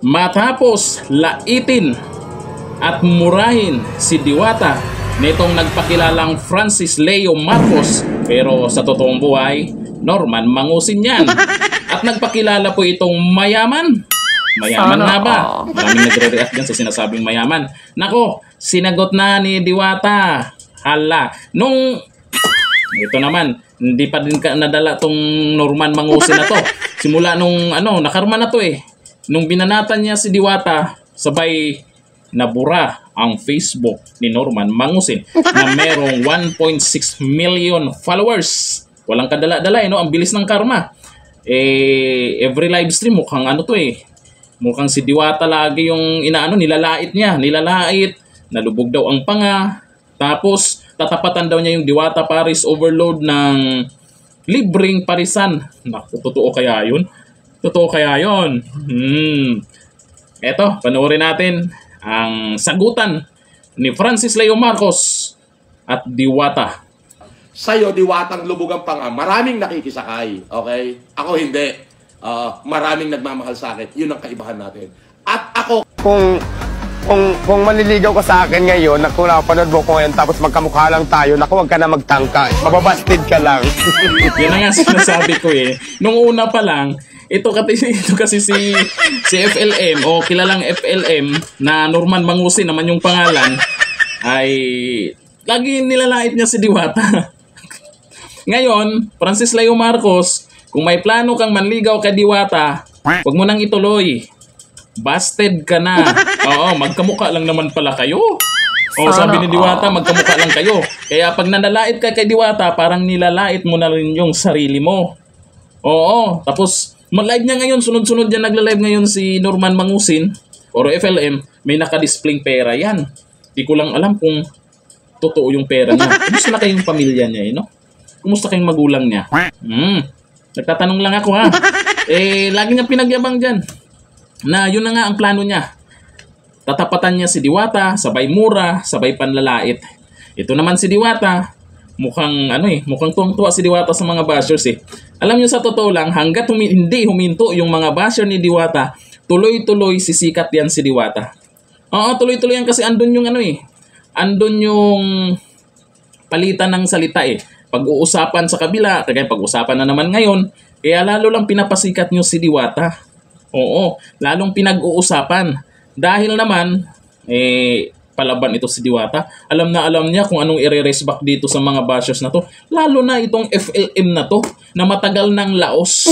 Matapos laitin at murahin si Diwata nitong nagpakilalang Francis Leo Marcos, pero sa totoong buhay, Norman Mangusin yan. At nagpakilala po itong mayaman. Mayaman nga ba? Maraming nagre-react dyan sa sinasabing mayaman. Nako, sinagot na ni Diwata. Hala, ito naman, hindi pa din nadala tong Norman Mangusin na to. Simula nung nakarma na to eh. Nung binanatan niya si Diwata, sabay nabura ang Facebook ni Norman Mangusin na merong 1.6 million followers. Walang kadala-dala no? Ang bilis ng karma. Every live stream mukhang mukhang si Diwata lagi yung nilalait niya. Nilalait, nalubog daw ang panga. Tapos, tatapatan daw niya yung Diwata Paris Overload ng libreng parisan. Naku, totoo kaya yun? Totoo kaya yun? Eto, panoorin natin ang sagutan ni Francis Leo Marcos at Diwata. Sa'yo, Diwatang lubog ang panga. Maraming nakikisakay. Okay? Ako hindi. Maraming nagmamahal sa akin. Yun ang kaibahan natin. At ako... Kung manliligaw ka sa akin ngayon, naku, napanood mo ko ngayon, tapos magkamukha lang tayo, naku, huwag ka na magtangka. Mababastid ka lang. Yan na nga sinasabi ko eh. Nung una pa lang, ito kasi si FLM o kilalang FLM na Norman Mangusin naman yung pangalan, ay lagi nilalait niya si Diwata. Ngayon, Francis Leo Marcos, kung may plano kang manligaw kay Diwata, huwag mo nang ituloy. Busted ka na. Oo, magkamukha lang naman pala kayo. Sabi ni Diwata, magkamukha lang kayo. Kaya pag nanlalait ka kay Diwata, parang nilalait mo na rin yung sarili mo. Oo, tapos mag-live niya ngayon, sunod-sunod yan nagla-live ngayon si Norman Mangusin or FLM, may naka-displaying pera yan. Di ko lang alam kung totoo yung pera niya. Kumusta na kayong pamilya niya, no? Kumusta kayong magulang niya? Nagtatanong lang ako ha. Lagi niya pinagyabang dyan na yun na nga ang plano niya. Tatapatan niya si Diwata, sabay mura, sabay panlalait. Ito naman si Diwata, mukhang mukhang tuwang-tuwa si Diwata sa mga bashers eh. Alam niyo sa totoo lang, hanggat hindi huminto yung mga basher ni Diwata, tuloy-tuloy sisikat yan si Diwata. Oo, tuloy-tuloy yan kasi andun yung andun yung palitan ng salita eh. Pag-uusapan sa kabila, kaya pag-uusapan na naman ngayon, kaya lalo lang pinapasikat niyo si Diwata. Oo, lalong pinag-uusapan. Dahil naman, palaban ito si Diwata. Alam na alam niya kung anong i-raise back dito sa mga bashers na to. Lalo na itong FLM na to, na matagal ng laos.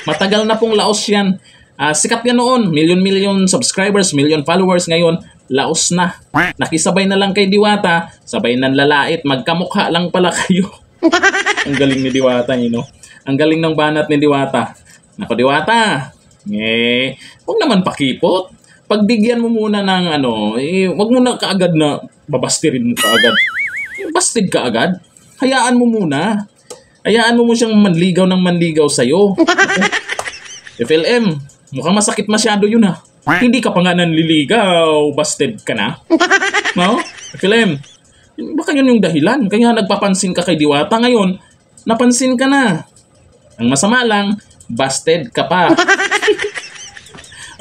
Matagal na pong laos yan. Sikat yan noon. Million subscribers, million followers. Ngayon, laos na. Nakisabay na lang kay Diwata, sabay nang lalait. Magkamukha lang pala kayo. Ang galing ni Diwata, Ang galing ng banat ni Diwata. Nako, Diwata. Huwag naman pakipot. Pagbigyan mo muna ng wag mo na kaagad na babastirin mo kaagad. Bastid ka agad. Hayaan mo muna. Hayaan mo siyang manligaw ng manligaw sa'yo. FLM, mukhang masakit masyado yun ha. Hindi ka pa nga nanliligaw, busted ka na. No? FLM, baka yun yung dahilan. Kaya nagpapansin ka kay Diwata ngayon, napansin ka na. Ang masama lang, busted ka pa.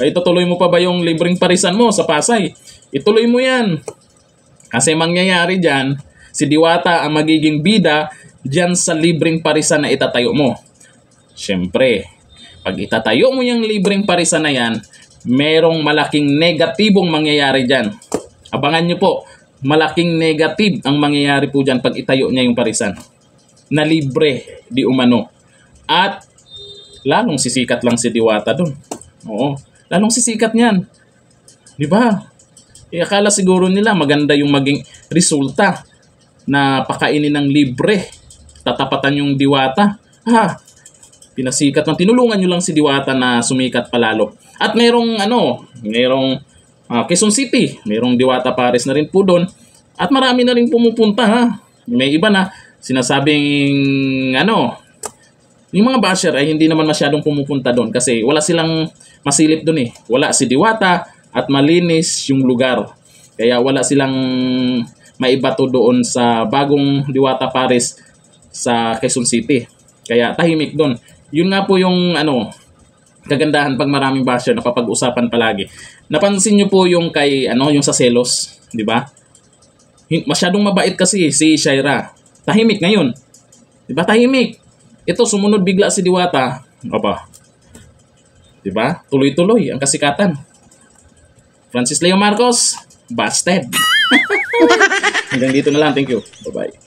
Ay, itutuloy mo pa ba yung libreng parisan mo sa Pasay? Ituloy mo yan. Kasi mangyayari dyan, si Diwata ang magiging bida dyan sa libreng parisan na itatayo mo. Siyempre, pag itatayo mo yung libreng parisan na yan, merong malaking negatibong mangyayari dyan. Abangan nyo po, malaking negative ang mangyayari po dyan pag itayo niya yung parisan. Na libre, di umano. At lalong sisikat lang si Diwata dun. Oo, lalong sisikat niyan. Di ba? Akala siguro nila maganda yung maging resulta na pakainin ng libre. Tatapatan yung Diwata. Pinasikat ng tinulungan nyo lang si Diwata na sumikat palalo. At merong Quezon City, merong Diwata Paris na rin po doon. At marami na rin pumupunta May iba na sinasabing yung mga basher ay hindi naman masyadong pumupunta doon kasi wala silang masilip doon eh. Wala si Diwata at malinis yung lugar. Kaya wala silang maibato doon sa bagong Diwata Paris sa Quezon City. Kaya tahimik doon. Yun nga po yung kagandahan pag maraming basher, napapag-usapan palagi. Napansin nyo po yung kay, yung sa Selos, di ba? Masyadong mabait kasi si Shaira. Tahimik ngayon. Di ba, tahimik? Ito, sumunod bigla si Diwata. Aba. Di ba? Tuloy-tuloy ang kasikatan. Francis Leo Marcos, busted. Hanggang dito na lang. Thank you. Bye-bye.